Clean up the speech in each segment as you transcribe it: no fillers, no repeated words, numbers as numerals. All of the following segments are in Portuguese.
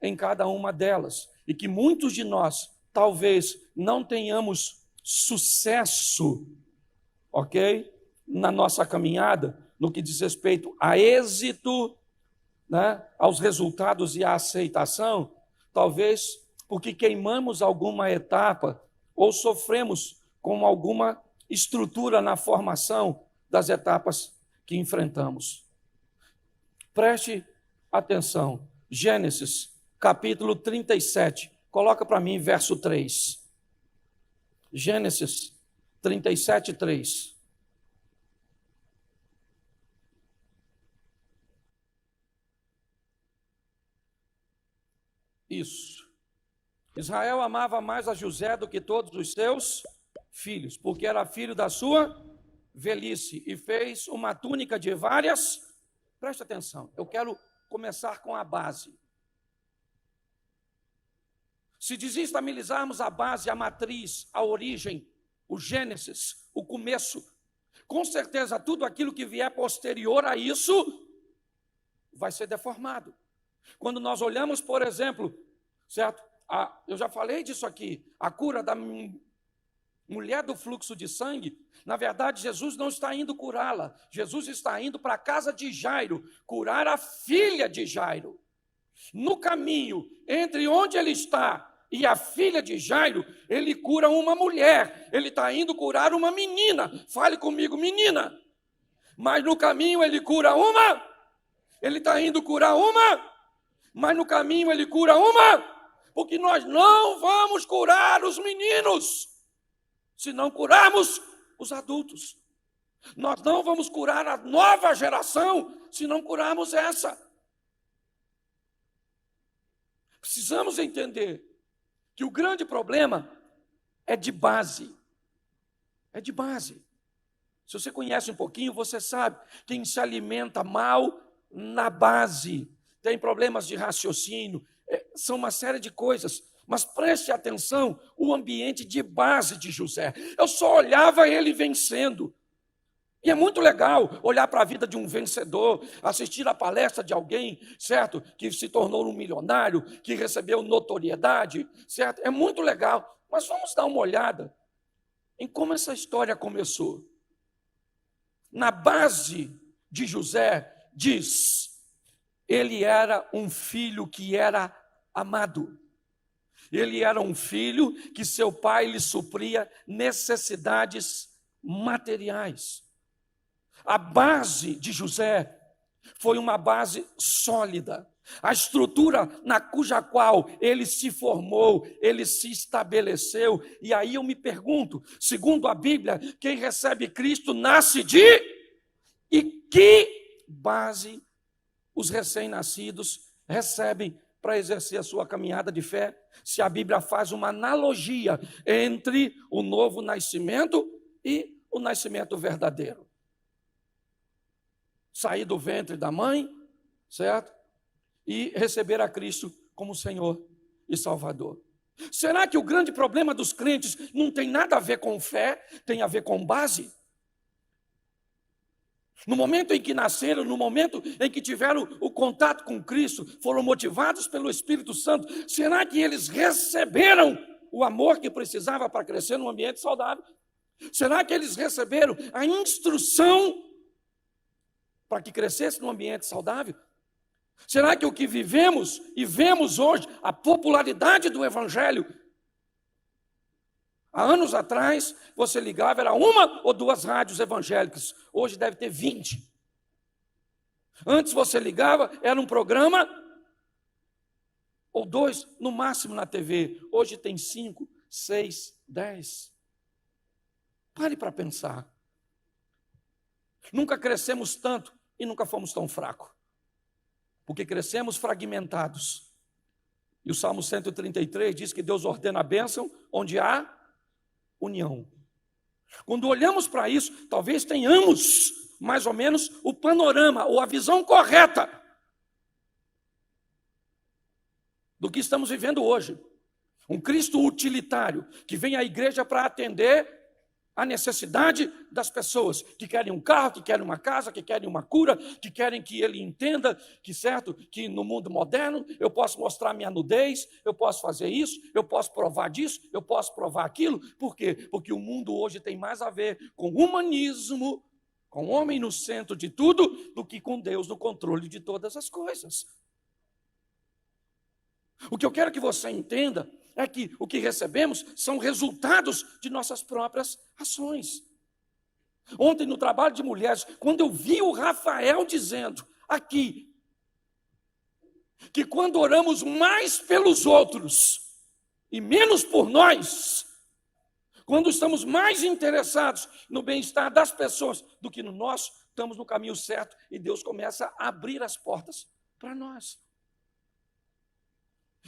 em cada uma delas, e que muitos de nós talvez não tenhamos sucesso, ok? Na nossa caminhada, no que diz respeito a êxito, né, aos resultados e à aceitação, talvez porque queimamos alguma etapa ou sofremos com alguma estrutura na formação das etapas que enfrentamos. Preste atenção. Gênesis, capítulo 37. Coloca para mim verso 3. Gênesis 37, 3. Isso. Israel amava mais a José do que todos os seus filhos, porque era filho da sua velhice, e fez uma túnica de várias. Preste atenção, eu quero começar com a base. Se desestabilizarmos a base, a matriz, a origem, o Gênesis, o começo, com certeza tudo aquilo que vier posterior a isso vai ser deformado. Quando nós olhamos, por exemplo, certo? Eu já falei disso aqui, a cura da mulher do fluxo de sangue, na verdade, Jesus não está indo curá-la, Jesus está indo para a casa de Jairo, curar a filha de Jairo. No caminho, entre onde ele está e a filha de Jairo, ele cura uma mulher, ele está indo curar uma menina. Fale comigo, menina. Mas no caminho ele cura uma, ele está indo curar uma, mas no caminho ele cura uma, porque nós não vamos curar os meninos se não curarmos os adultos. Nós não vamos curar a nova geração se não curarmos essa. Precisamos entender que o grande problema é de base. É de base. Se você conhece um pouquinho, você sabe, quem se alimenta mal na base, tem problemas de raciocínio, são uma série de coisas. Mas preste atenção, o ambiente de base de José. Eu só olhava ele vencendo. E é muito legal olhar para a vida de um vencedor, assistir a palestra de alguém, certo? Que se tornou um milionário, que recebeu notoriedade, certo? É muito legal. Mas vamos dar uma olhada em como essa história começou. Na base de José, diz, ele era um filho que era amado. Ele era um filho que seu pai lhe supria necessidades materiais. A base de José foi uma base sólida. A estrutura na cuja qual ele se formou, ele se estabeleceu. E aí eu me pergunto, segundo a Bíblia, quem recebe Cristo nasce de... E que base os recém-nascidos recebem para exercer a sua caminhada de fé, se a Bíblia faz uma analogia entre o novo nascimento e o nascimento verdadeiro. Sair do ventre da mãe, certo? E receber a Cristo como Senhor e Salvador. Será que o grande problema dos crentes não tem nada a ver com fé, tem a ver com base? No momento em que nasceram, no momento em que tiveram o contato com Cristo, foram motivados pelo Espírito Santo, será que eles receberam o amor que precisava para crescer num ambiente saudável? Será que eles receberam a instrução para que crescesse num ambiente saudável? Será que o que vivemos e vemos hoje, a popularidade do Evangelho, há anos atrás, você ligava, era uma ou duas rádios evangélicas. Hoje deve ter 20. Antes você ligava, era um programa ou dois, no máximo na TV. Hoje tem 5, 6, 10. Pare para pensar. Nunca crescemos tanto e nunca fomos tão fracos. Porque crescemos fragmentados. E o Salmo 133 diz que Deus ordena a bênção onde há união. Quando olhamos para isso, talvez tenhamos mais ou menos o panorama ou a visão correta do que estamos vivendo hoje. Um Cristo utilitário que vem à igreja para atender a necessidade das pessoas que querem um carro, que querem uma casa, que querem uma cura, que querem que ele entenda que, certo, que no mundo moderno eu posso mostrar minha nudez, eu posso fazer isso, eu posso provar disso, eu posso provar aquilo. Por quê? Porque o mundo hoje tem mais a ver com humanismo, com o homem no centro de tudo, do que com Deus no controle de todas as coisas. O que eu quero que você entenda é que o que recebemos são resultados de nossas próprias ações. Ontem, no trabalho de mulheres, quando eu vi o Rafael dizendo aqui, que quando oramos mais pelos outros e menos por nós, quando estamos mais interessados no bem-estar das pessoas do que no nosso, estamos no caminho certo e Deus começa a abrir as portas para nós.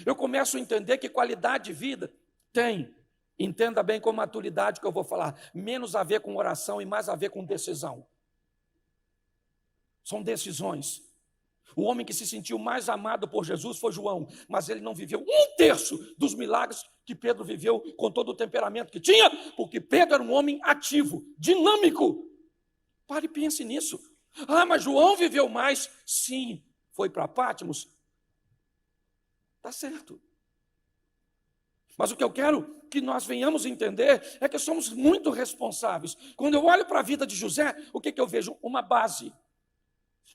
Eu começo a entender que qualidade de vida tem, entenda bem com maturidade o que eu vou falar, menos a ver com oração e mais a ver com decisão. São decisões. O homem que se sentiu mais amado por Jesus foi João, mas ele não viveu 1/3 dos milagres que Pedro viveu com todo o temperamento que tinha, porque Pedro era um homem ativo, dinâmico. Pare e pense nisso. Ah, mas João viveu mais. Sim, foi para Patmos. Está certo. Mas o que eu quero que nós venhamos entender é que somos muito responsáveis. Quando eu olho para a vida de José, o que eu vejo? Uma base.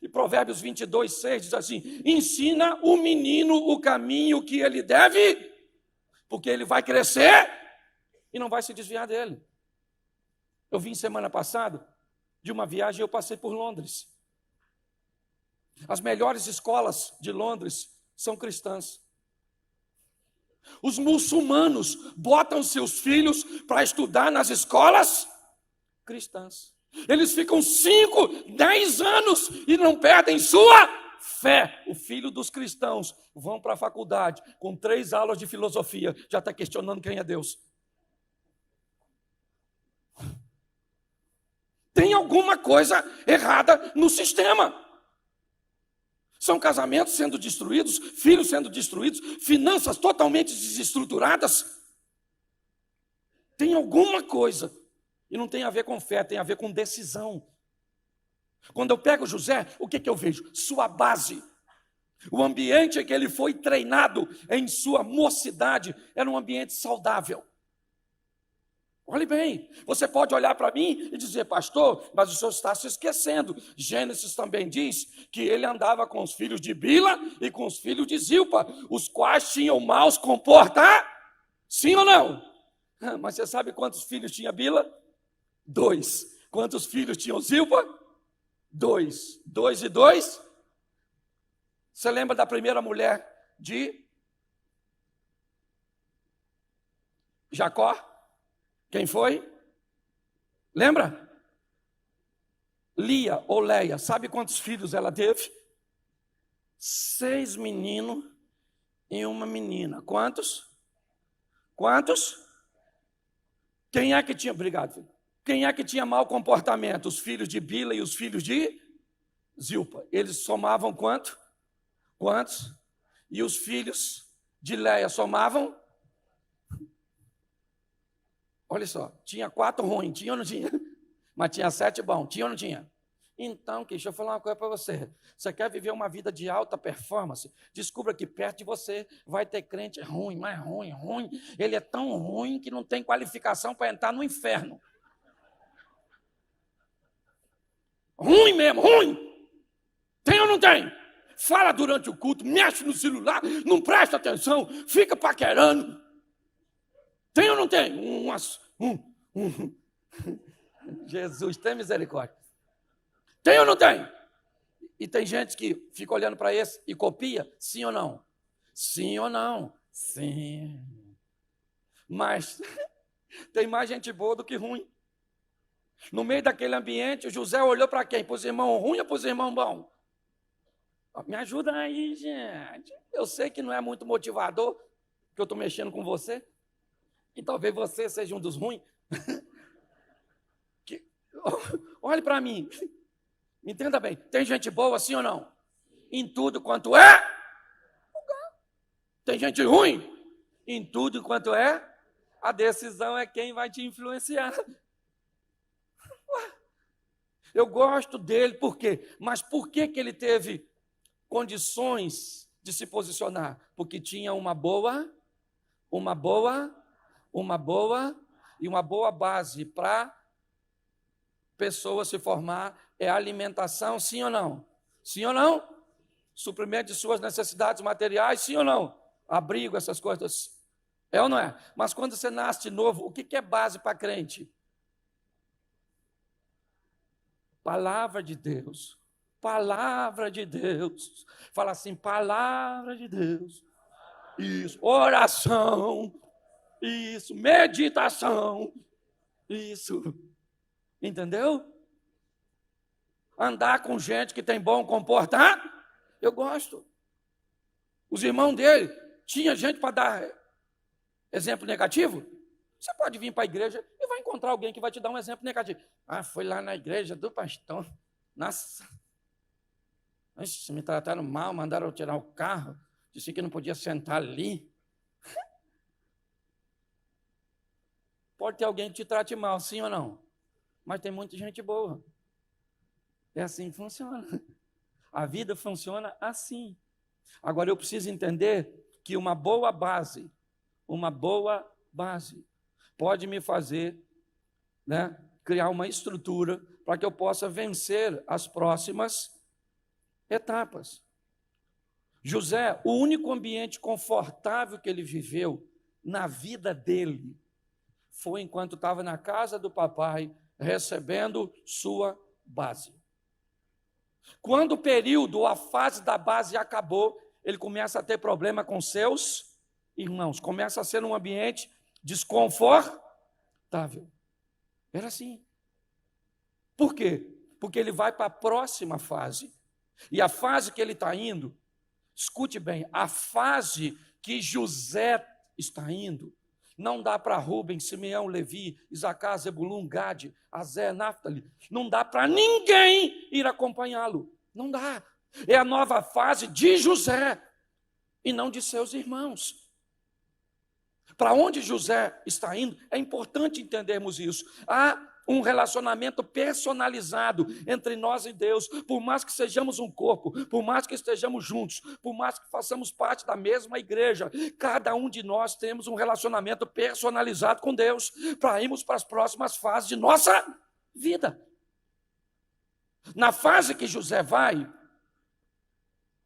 E Provérbios 22:6 diz assim: ensina o menino o caminho que ele deve, porque ele vai crescer e não vai se desviar dele. Eu vim semana passada de uma viagem e eu passei por Londres. As melhores escolas de Londres são cristãs. Os muçulmanos botam seus filhos para estudar nas escolas cristãs. Eles ficam 5, 10 anos e não perdem sua fé. O filho dos cristãos vão para a faculdade com 3 aulas de filosofia, já está questionando quem é Deus. Tem alguma coisa errada no sistema. São casamentos sendo destruídos, filhos sendo destruídos, finanças totalmente desestruturadas. Tem alguma coisa. E não tem a ver com fé, tem a ver com decisão. Quando eu pego José, o que eu vejo? Sua base. O ambiente em que ele foi treinado em sua mocidade era um ambiente saudável. Olhe bem, você pode olhar para mim e dizer: pastor, mas o senhor está se esquecendo. Gênesis também diz que ele andava com os filhos de Bila e com os filhos de Zilpa, os quais tinham maus comportamentos. Sim ou não? Mas você sabe quantos filhos tinha Bila? 2. Quantos filhos tinham Zilpa? 2. 2 e 2? Você lembra da primeira mulher de Jacó? Quem foi? Lembra? Lia ou Leia. Sabe quantos filhos ela teve? 6 meninos e uma menina. Quantos? Quantos? Quem é que tinha? Obrigado, filho. Quem é que tinha mau comportamento? Os filhos de Bila e os filhos de Zilpa. Eles somavam quanto? Quantos? E os filhos de Leia somavam? Olha só, tinha 4 ruins, tinha ou não tinha? Mas tinha 7 bons, tinha ou não tinha? Então, deixa eu falar uma coisa para você. Você quer viver uma vida de alta performance? Descubra que perto de você vai ter crente ruim, mais ruim, ruim. Ele é tão ruim que não tem qualificação para entrar no inferno. Ruim mesmo, ruim. Tem ou não tem? Fala durante o culto, mexe no celular, não presta atenção, fica paquerando. Tem ou não tem? Jesus, tem misericórdia. Tem ou não tem? E tem gente que fica olhando para esse e copia, sim ou não? Sim ou não? Sim. Mas tem mais gente boa do que ruim. No meio daquele ambiente, o José olhou para quem? Para os irmãos ruins ou para os irmãos bons? Me ajuda aí, gente. Eu sei que não é muito motivador, que eu estou mexendo com você. E talvez você seja um dos ruins. Olhe para mim. Entenda bem. Tem gente boa, sim ou não? Em tudo quanto é. Tem gente ruim? Em tudo quanto é. A decisão é quem vai te influenciar. Eu gosto dele, por quê? Mas por que ele teve condições de se posicionar? Porque tinha uma boa e uma boa base para pessoa se formar. É alimentação, sim ou não? Sim ou não? Suprimento de suas necessidades materiais, sim ou não? Abrigo, essas coisas. É ou não é? Mas quando você nasce de novo, o que é base para crente? Palavra de Deus. Palavra de Deus. Fala assim, palavra de Deus. Isso. Oração. Isso. Meditação. Isso. Entendeu? Andar com gente que tem bom comportamento. Eu gosto. Os irmãos dele, tinha gente para dar exemplo negativo? Você pode vir para a igreja e vai encontrar alguém que vai te dar um exemplo negativo. Ah, foi lá na igreja do pastor. Nossa, me trataram mal, mandaram eu tirar o carro, disse que não podia sentar ali. Pode ter alguém que te trate mal, sim ou não? Mas tem muita gente boa. É assim que funciona. A vida funciona assim. Agora eu preciso entender que uma boa base pode me fazer, né, criar uma estrutura para que eu possa vencer as próximas etapas. José, o único ambiente confortável que ele viveu na vida dele foi enquanto estava na casa do papai, recebendo sua base. Quando o período, a fase da base acabou, ele começa a ter problema com seus irmãos, começa a ser um ambiente desconfortável. Era assim. Por quê? Porque ele vai para a próxima fase. E a fase que ele está indo, escute bem, a fase que José está indo, não dá para Rubens, Simeão, Levi, Isacar, Zebulun, Gade, Azé, Naftali, não dá para ninguém ir acompanhá-lo. Não dá. É a nova fase de José e não de seus irmãos. Para onde José está indo, é importante entendermos isso. Há um relacionamento personalizado entre nós e Deus, por mais que sejamos um corpo, por mais que estejamos juntos, por mais que façamos parte da mesma igreja, cada um de nós temos um relacionamento personalizado com Deus, para irmos para as próximas fases de nossa vida. Na fase que José vai,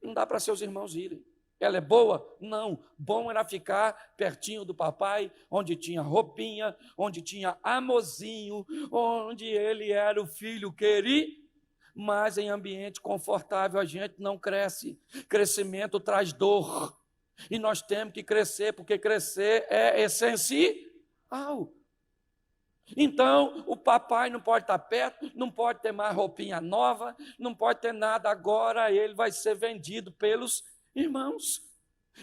não dá para seus irmãos irem. Ela é boa? Não. Bom era ficar pertinho do papai, onde tinha roupinha, onde tinha amorzinho, onde ele era o filho querido. Mas em ambiente confortável a gente não cresce. Crescimento traz dor. E nós temos que crescer, porque crescer é essencial. Então, o papai não pode estar perto, não pode ter mais roupinha nova, não pode ter nada. Agora ele vai ser vendido pelos irmãos,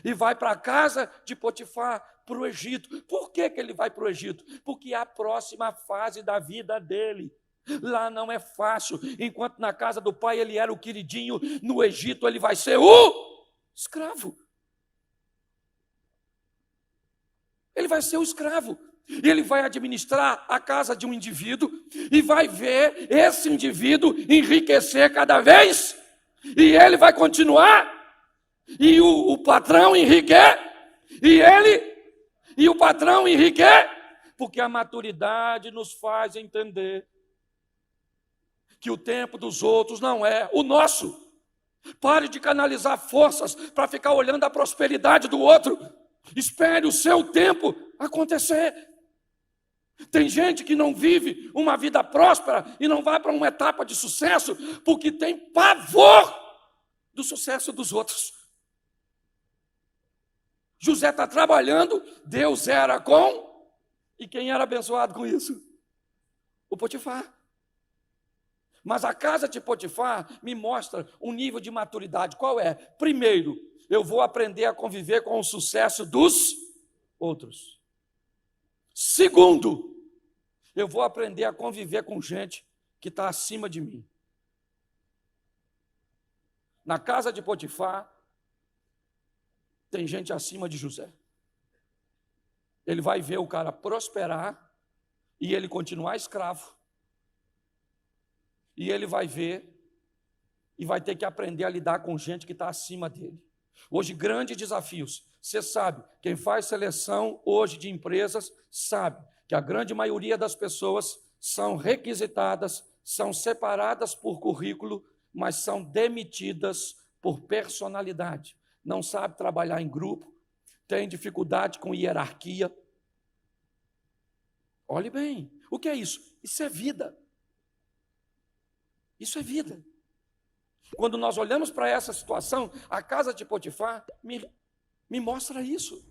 e vai para a casa de Potifar, para o Egito. Por que ele vai para o Egito? Porque é a próxima fase da vida dele. Lá não é fácil. Enquanto na casa do pai ele era o queridinho, no Egito ele vai ser o escravo. Ele vai ser o escravo. E ele vai administrar a casa de um indivíduo e vai ver esse indivíduo enriquecer cada vez. E ele vai continuar. E o patrão enriquece, e o patrão enriquece, porque a maturidade nos faz entender que o tempo dos outros não é o nosso. Pare de canalizar forças para ficar olhando a prosperidade do outro. Espere o seu tempo acontecer. Tem gente que não vive uma vida próspera e não vai para uma etapa de sucesso porque tem pavor do sucesso dos outros. José está trabalhando, Deus era com, e quem era abençoado com isso? O Potifar. Mas a casa de Potifar me mostra um nível de maturidade. Qual é? Primeiro, eu vou aprender a conviver com o sucesso dos outros. Segundo, eu vou aprender a conviver com gente que está acima de mim. Na casa de Potifar, tem gente acima de José. Ele vai ver o cara prosperar e ele continuar escravo. E ele vai ver e vai ter que aprender a lidar com gente que está acima dele. Hoje, grandes desafios. Você sabe, quem faz seleção hoje de empresas sabe que a grande maioria das pessoas são requisitadas, são separadas por currículo, mas são demitidas por personalidade. Não sabe trabalhar em grupo, tem dificuldade com hierarquia. Olhe bem, o que é isso? Isso é vida. Isso é vida. Quando nós olhamos para essa situação, a casa de Potifar me mostra isso.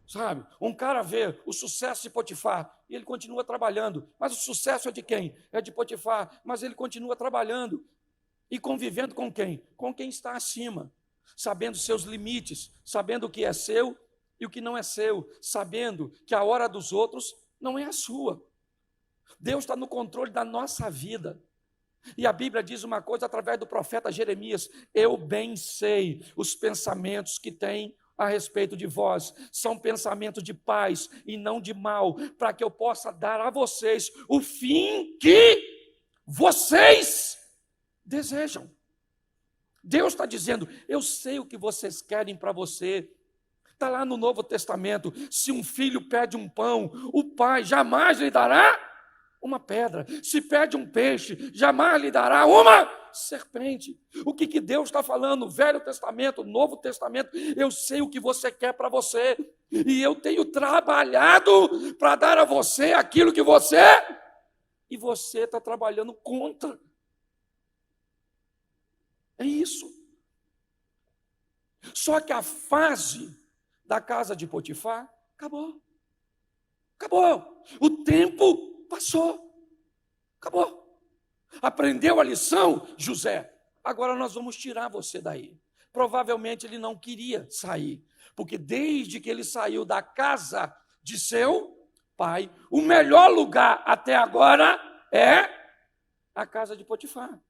Sabe? Um cara vê o sucesso de Potifar e ele continua trabalhando. Mas o sucesso é de quem? É de Potifar, mas ele continua trabalhando. E convivendo com quem? Com quem está acima. Sabendo seus limites, sabendo o que é seu e o que não é seu. Sabendo que a hora dos outros não é a sua. Deus está no controle da nossa vida. E a Bíblia diz uma coisa através do profeta Jeremias: eu bem sei os pensamentos que tem a respeito de vós, são pensamentos de paz e não de mal, para que eu possa dar a vocês o fim que vocês desejam. Deus está dizendo: eu sei o que vocês querem para você. Está lá no Novo Testamento: se um filho pede um pão, o pai jamais lhe dará uma pedra. Se pede um peixe, jamais lhe dará uma serpente. O que Deus está falando? Velho Testamento, Novo Testamento. Eu sei o que você quer para você. E eu tenho trabalhado para dar a você aquilo que você... E você está trabalhando contra. É isso. Só que a fase da casa de Potifar acabou. Acabou. O tempo passou. Acabou. Aprendeu a lição, José? Agora nós vamos tirar você daí. Provavelmente ele não queria sair, porque desde que ele saiu da casa de seu pai, o melhor lugar até agora é a casa de Potifar.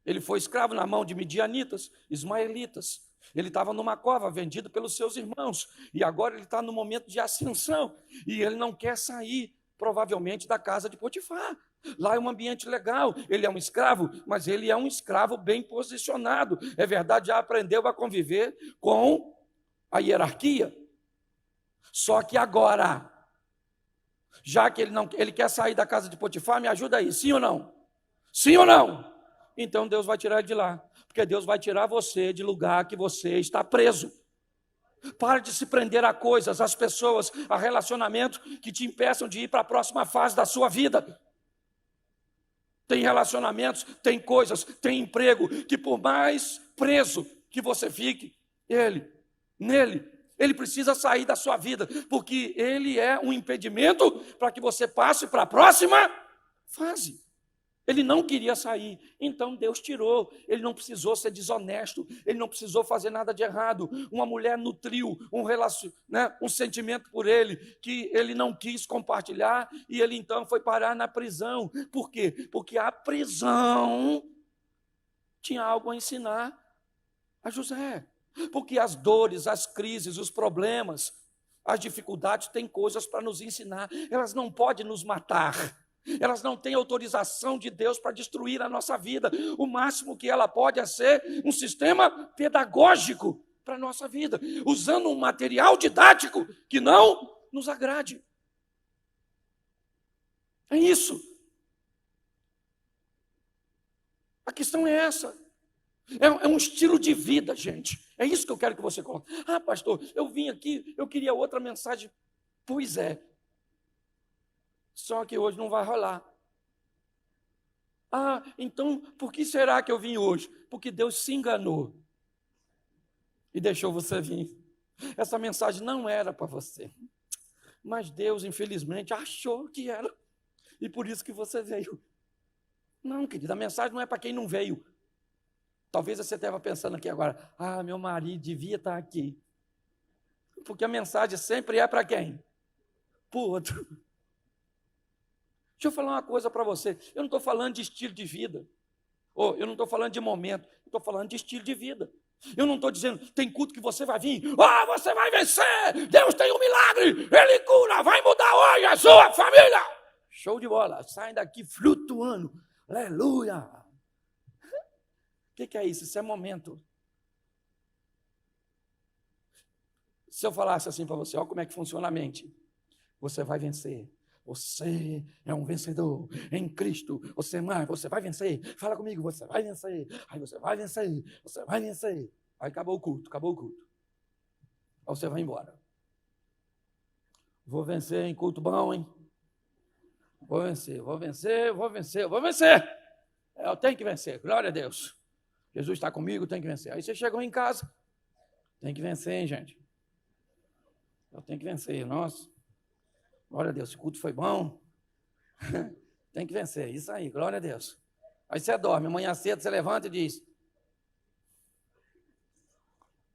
Ele foi escravo na mão de midianitas, ismaelitas. Ele estava numa cova, vendido pelos seus irmãos. E agora ele está no momento de ascensão. E ele não quer sair, provavelmente, da casa de Potifar. Lá é um ambiente legal. Ele é um escravo, mas ele é um escravo bem posicionado. É verdade, já aprendeu a conviver com a hierarquia. Só que agora, já que ele quer sair da casa de Potifar, me ajuda aí, sim ou não? Sim ou não? Então Deus vai tirar ele de lá, porque Deus vai tirar você de lugar que você está preso. Pare de se prender a coisas, às pessoas, a relacionamentos que te impeçam de ir para a próxima fase da sua vida. Tem relacionamentos, tem coisas, tem emprego, que por mais preso que você fique, ele precisa sair da sua vida, porque ele é um impedimento para que você passe para a próxima fase. Ele não queria sair, então Deus tirou. Ele não precisou ser desonesto, ele não precisou fazer nada de errado. Uma mulher nutriu um sentimento por ele, que ele não quis compartilhar, e ele então foi parar na prisão. Por quê? Porque a prisão tinha algo a ensinar a José. Porque as dores, as crises, os problemas, as dificuldades têm coisas para nos ensinar. Elas não podem nos matar. Elas não têm autorização de Deus para destruir a nossa vida. O máximo que ela pode é ser um sistema pedagógico para a nossa vida, usando um material didático que não nos agrade. É isso. A questão é essa. É um estilo de vida, gente. É isso que eu quero que você coloque. Ah, pastor, eu vim aqui, eu queria outra mensagem. Pois é. Só que hoje não vai rolar. Ah, então por que será que eu vim hoje? Porque Deus se enganou e deixou você vir. Essa mensagem não era para você. Mas Deus, infelizmente, achou que era. E por isso que você veio. Não, querida, a mensagem não é para quem não veio. Talvez você estava pensando aqui agora: ah, meu marido devia estar aqui. Porque a mensagem sempre é para quem? Para o outro. Deixa eu falar uma coisa para você. Eu não estou falando de estilo de vida. Ou eu não estou falando de momento. Eu estou falando de estilo de vida. Eu não estou dizendo, tem culto que você vai vir. Você vai vencer. Deus tem um milagre. Ele cura. Vai mudar hoje a sua família. Show de bola. Saem daqui flutuando. Aleluia. O que é isso? Isso é momento. Se eu falasse assim para você, olha como é que funciona a mente. Você vai vencer. Você é um vencedor em Cristo. Você vai vencer. Fala comigo, você vai vencer. Aí você vai vencer. Você vai vencer. Aí acabou o culto. Aí você vai embora. Vou vencer em culto bom, hein? Vou vencer. Eu tenho que vencer. Glória a Deus. Jesus está comigo, tem que vencer. Aí você chegou em casa. Tem que vencer, hein, gente? Eu tenho que vencer. Nossa. Glória a Deus, esse culto foi bom. Tem que vencer, isso aí, glória a Deus. Aí você dorme, amanhã cedo você levanta e diz: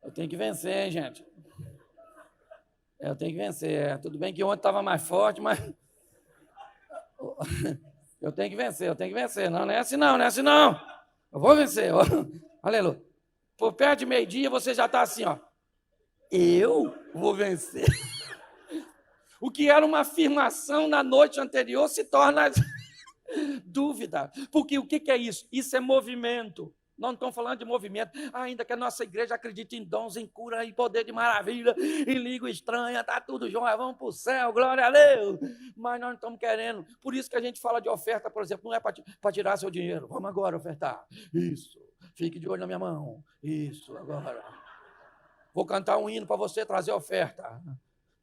eu tenho que vencer, hein, gente? Eu tenho que vencer. Tudo bem que ontem estava mais forte, mas eu tenho que vencer. Não é assim não. Eu vou vencer. Aleluia. Por perto de meio-dia você já está assim, ó. Eu vou vencer. O que era uma afirmação na noite anterior se torna dúvida. Porque o que é isso? Isso é movimento. Nós não estamos falando de movimento, ainda que a nossa igreja acredite em dons, em cura, em poder de maravilha, em língua estranha, está tudo jóia, vamos para o céu, glória a Deus. Mas nós não estamos querendo. Por isso que a gente fala de oferta, por exemplo, não é para tirar seu dinheiro. Vamos agora ofertar. Isso. Fique de olho na minha mão. Isso, agora. Vou cantar um hino para você trazer oferta.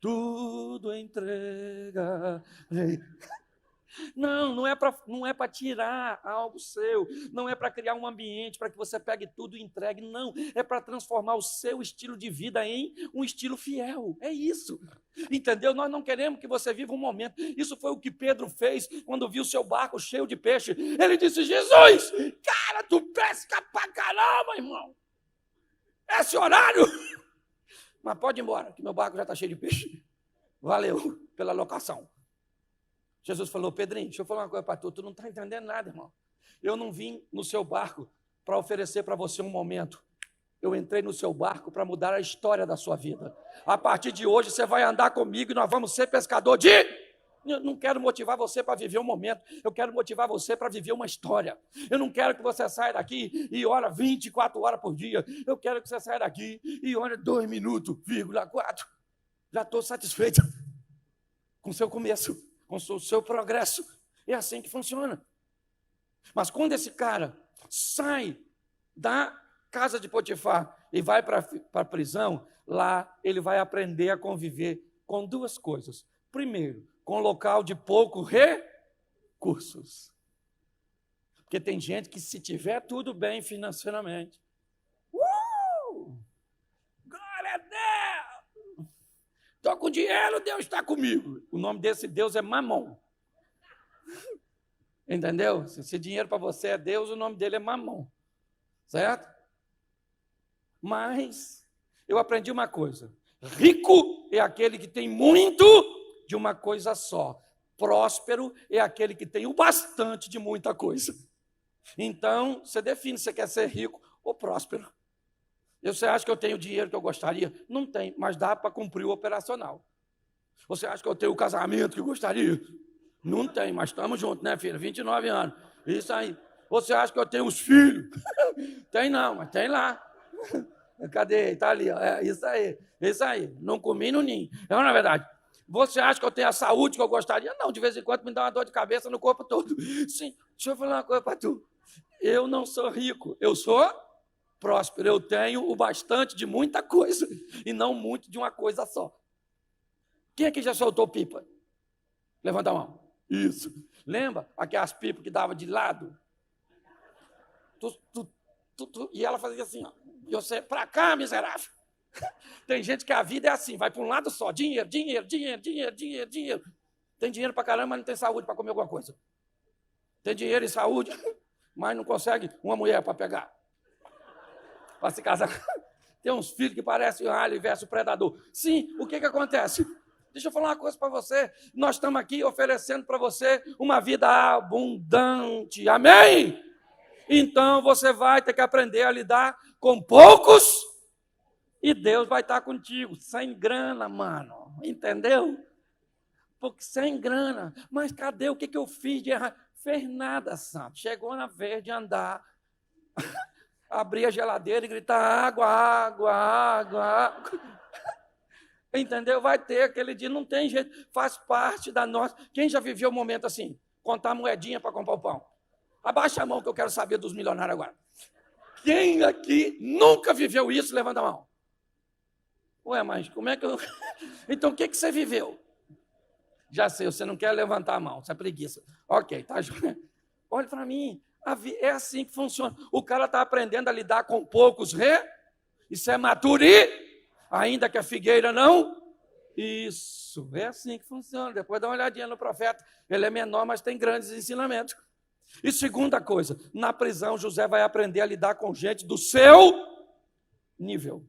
Tudo entrega. Não é para tirar algo seu, não é para criar um ambiente para que você pegue tudo e entregue, não, é para transformar o seu estilo de vida em um estilo fiel, é isso, entendeu? Nós não queremos que você viva um momento, isso foi o que Pedro fez quando viu seu barco cheio de peixe, ele disse: Jesus, cara, tu pesca pra caramba, irmão, esse horário, mas pode ir embora, que meu barco já está cheio de peixe, valeu pela locação. Jesus falou: Pedrinho, deixa eu falar uma coisa para tu não está entendendo nada, irmão. Eu não vim no seu barco para oferecer para você um momento. Eu entrei no seu barco para mudar a história da sua vida. A partir de hoje você vai andar comigo e nós vamos ser pescador de... Eu não quero motivar você para viver um momento, eu quero motivar você para viver uma história. Eu não quero que você saia daqui e ora 24 horas por dia. Eu quero que você saia daqui e ore 2 minutos, 4. Já estou satisfeito com o seu começo, com o seu progresso. É assim que funciona. Mas quando esse cara sai da casa de Potifar e vai para a prisão, lá ele vai aprender a conviver com 2 coisas. Primeiro, com um local de poucos recursos. Porque tem gente que, se tiver tudo bem financeiramente, glória a Deus! Estou com dinheiro, Deus está comigo. O nome desse Deus é Mamon. Entendeu? Se dinheiro para você é Deus, o nome dele é Mamon. Certo? Mas eu aprendi uma coisa. Rico é aquele que tem muito de uma coisa só. Próspero é aquele que tem o bastante de muita coisa. Então, você define se você quer ser rico ou próspero. Você acha que eu tenho o dinheiro que eu gostaria? Não tem, mas dá para cumprir o operacional. Você acha que eu tenho o casamento que eu gostaria? Não tem, mas estamos juntos, né, filho? 29 anos. Isso aí. Você acha que eu tenho os filhos? Tem não, mas tem lá. Cadê? Está ali, ó. É isso aí. Isso aí. Não comi no ninho. Não, na verdade. Você acha que eu tenho a saúde que eu gostaria? Não, de vez em quando me dá uma dor de cabeça no corpo todo. Sim, deixa eu falar uma coisa para tu. Eu não sou rico, eu sou próspero. Eu tenho o bastante de muita coisa e não muito de uma coisa só. Quem aqui já soltou pipa? Levanta a mão. Isso. Lembra aquelas pipas que dava de lado? E ela fazia assim, ó. E você, pra cá, miserável. Tem gente que a vida é assim, vai para um lado só, dinheiro. Tem dinheiro para caramba, mas não tem saúde para comer alguma coisa. Tem dinheiro e saúde, mas não consegue uma mulher para pegar. Para se casar. Tem uns filhos que parecem alien versus predador. Sim, o que acontece? Deixa eu falar uma coisa para você. Nós estamos aqui oferecendo para você uma vida abundante. Amém? Então você vai ter que aprender a lidar com poucos e Deus vai estar contigo. Sem grana, mano. Entendeu? porque sem grana. Mas cadê? O que eu fiz de errado? Fez nada, santo. Chegou na vez de andar, abrir a geladeira e gritar água, água, água, água. Entendeu? Vai ter aquele dia, não tem jeito, faz parte da nossa. Quem já viveu um momento assim? Contar moedinha para comprar o pão. Abaixa a mão que eu quero saber dos milionários agora. Quem aqui nunca viveu isso? Levanta a mão. Ué, mas como é que eu... Então, o que você viveu? Já sei, você não quer levantar a mão, você é preguiça. Ok, tá. Olha para mim, é assim que funciona. O cara está aprendendo a lidar com poucos isso é maturi, ainda que a figueira não. Isso, é assim que funciona. Depois dá uma olhadinha no profeta. Ele é menor, mas tem grandes ensinamentos. E segunda coisa, na prisão, José vai aprender a lidar com gente do seu nível.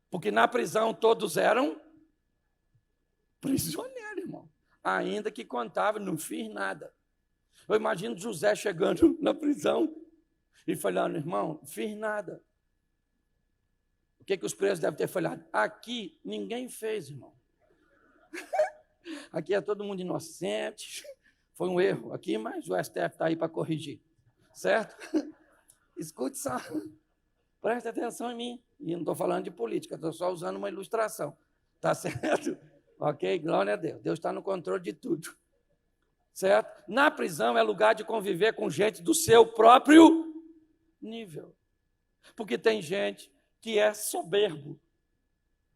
Porque na prisão todos eram prisioneiros, irmão. Ainda que contava, não fiz nada. Eu imagino José chegando na prisão e falando, irmão, não fiz nada. O que os presos devem ter falado? Aqui ninguém fez, irmão. Aqui é todo mundo inocente. Foi um erro aqui, mas o STF está aí para corrigir. Certo? Escute só. Preste atenção em mim. E não estou falando de política, estou só usando uma ilustração. Tá certo? Ok? Glória a Deus. Deus está no controle de tudo. Certo? Na prisão é lugar de conviver com gente do seu próprio nível. Porque tem gente que é soberbo.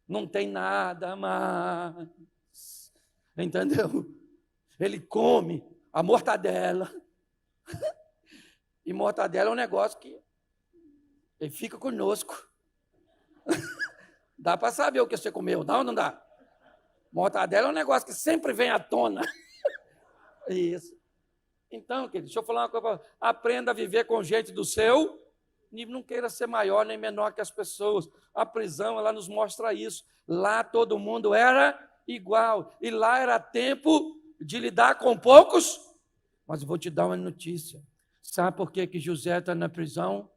Não tem nada mais. Entendeu? Ele come a mortadela. E mortadela é um negócio que ele fica conosco. Dá para saber o que você comeu, dá ou não dá? Mortadela é um negócio que sempre vem à tona. Isso. Então, querido, deixa eu falar uma coisa. Aprenda a viver com gente do seu nível. Não queira ser maior nem menor que as pessoas. A prisão, ela nos mostra isso. Lá todo mundo era igual. E lá era tempo de lidar com poucos. Mas eu vou te dar uma notícia. Sabe por que José está na prisão?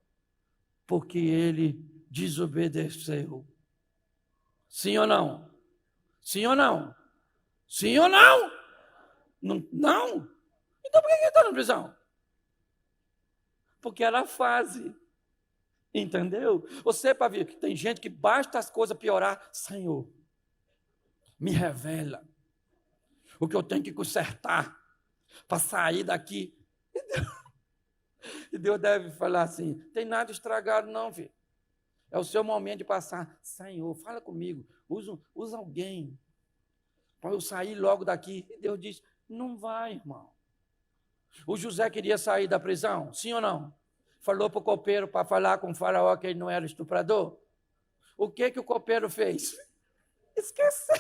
Porque ele desobedeceu. Sim ou não? Sim ou não? Sim ou não? Não? Não? Então por que ele está na prisão? Porque era a fase. Entendeu? Você, para ver que tem gente que basta as coisas piorar, Senhor, me revela o que eu tenho que consertar para sair daqui. E Deus deve falar assim, tem nada estragado não, filho. É o seu momento de passar. Senhor, fala comigo, usa alguém para eu sair logo daqui. E Deus diz, não vai, irmão. O José queria sair da prisão, sim ou não? Falou para o copeiro para falar com o faraó que ele não era estuprador. O que o copeiro fez? Esqueceu.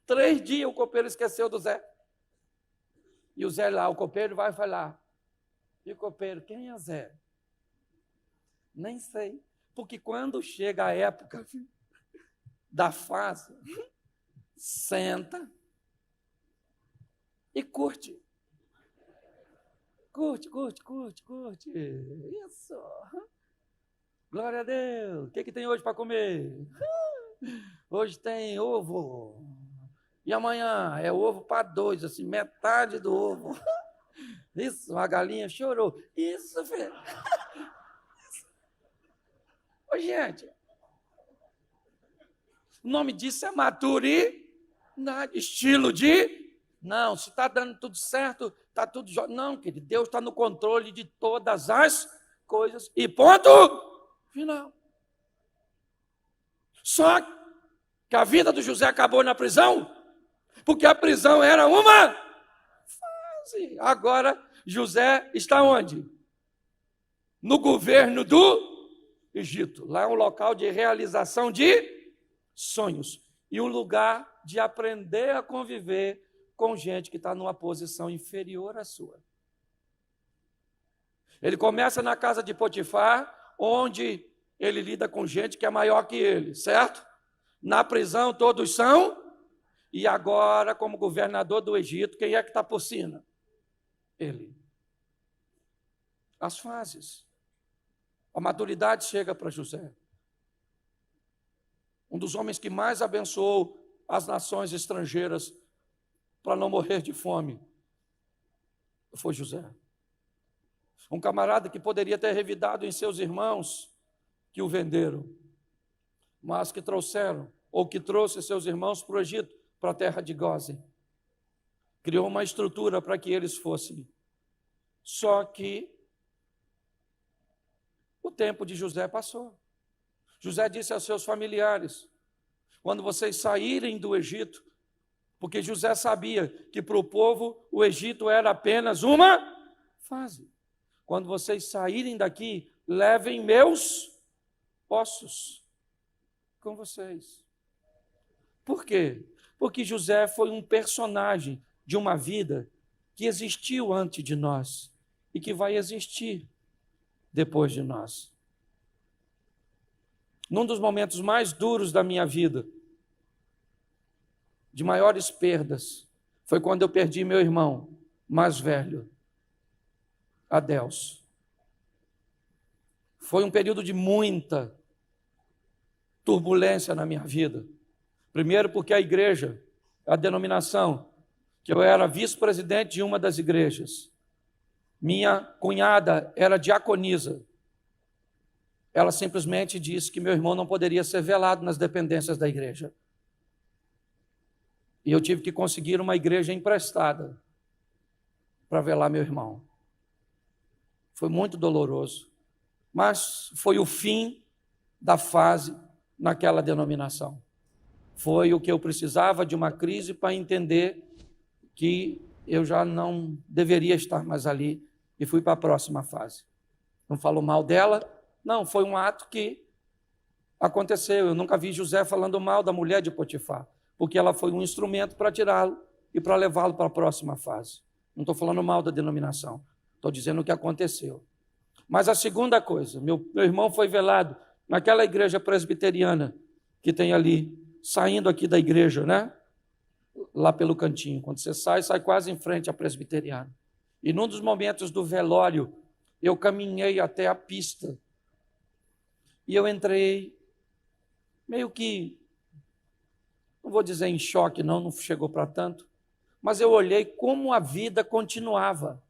3 dias o copeiro esqueceu do Zé. E o Zé lá, o copeiro vai falar. E o copeiro, quem é Zé? Nem sei. Porque quando chega a época da fase, senta e curte. Curte. Isso. Glória a Deus. O que tem hoje para comer? Hoje tem ovo. E amanhã é ovo para 2, assim, metade do ovo. Isso, uma galinha chorou. Isso, filho. Ô, gente, o nome disso é maturidade, estilo de... Não, se está dando tudo certo, está tudo... Não, querido, Deus está no controle de todas as coisas. E ponto final. Só que a vida do José acabou na prisão, porque a prisão era uma fase. Agora, José está onde? No governo do Egito. Lá é um local de realização de sonhos e um lugar de aprender a conviver com gente que está numa posição inferior à sua. Ele começa na casa de Potifar, onde ele lida com gente que é maior que ele, certo? Na prisão todos são, e agora, como governador do Egito, quem é que está por cima? Ele. As fases. A maturidade chega para José. um dos homens que mais abençoou as nações estrangeiras para não morrer de fome, foi José. Um camarada que poderia ter revidado em seus irmãos que o venderam, mas que trouxeram, ou que trouxe seus irmãos para o Egito, para a terra de Gósen. Criou uma estrutura para que eles fossem. Só que o tempo de José passou. José disse aos seus familiares: quando vocês saírem do Egito, porque José sabia que para o povo o Egito era apenas uma fase. Quando vocês saírem daqui, levem meus ossos com vocês. Por quê? Porque José foi um personagem de uma vida que existiu antes de nós e que vai existir depois de nós. Num dos momentos mais duros da minha vida, de maiores perdas, foi quando eu perdi meu irmão mais velho, Adelso. Foi um período de muita turbulência na minha vida. Primeiro porque a igreja, a denominação, que eu era vice-presidente de uma das igrejas, minha cunhada era diaconisa. Ela simplesmente disse que meu irmão não poderia ser velado nas dependências da igreja. E eu tive que conseguir uma igreja emprestada para velar meu irmão. Foi muito doloroso, mas foi o fim da fase naquela denominação. Foi o que eu precisava de uma crise para entender que eu já não deveria estar mais ali e fui para a próxima fase. Não falo mal dela, não, foi um ato que aconteceu. Eu nunca vi José falando mal da mulher de Potifar, porque ela foi um instrumento para tirá-lo e para levá-lo para a próxima fase. Não estou falando mal da denominação, estou dizendo o que aconteceu. Mas a segunda coisa, meu irmão foi velado naquela igreja presbiteriana que tem ali, saindo aqui da igreja, né? Lá pelo cantinho. Quando você sai quase em frente à presbiteriana. E num dos momentos do velório, eu caminhei até a pista. E eu entrei meio que, não vou dizer em choque, não chegou para tanto, mas eu olhei como a vida continuava.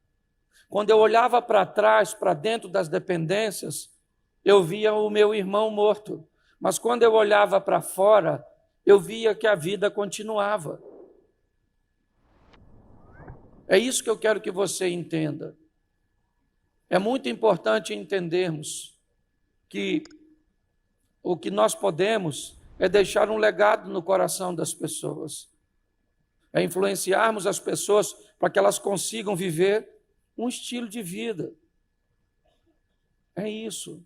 Quando eu olhava para trás, para dentro das dependências, eu via o meu irmão morto. Mas quando eu olhava para fora, eu via que a vida continuava. É isso que eu quero que você entenda. É muito importante entendermos que o que nós podemos é deixar um legado no coração das pessoas. É influenciarmos as pessoas para que elas consigam viver um estilo de vida. É isso.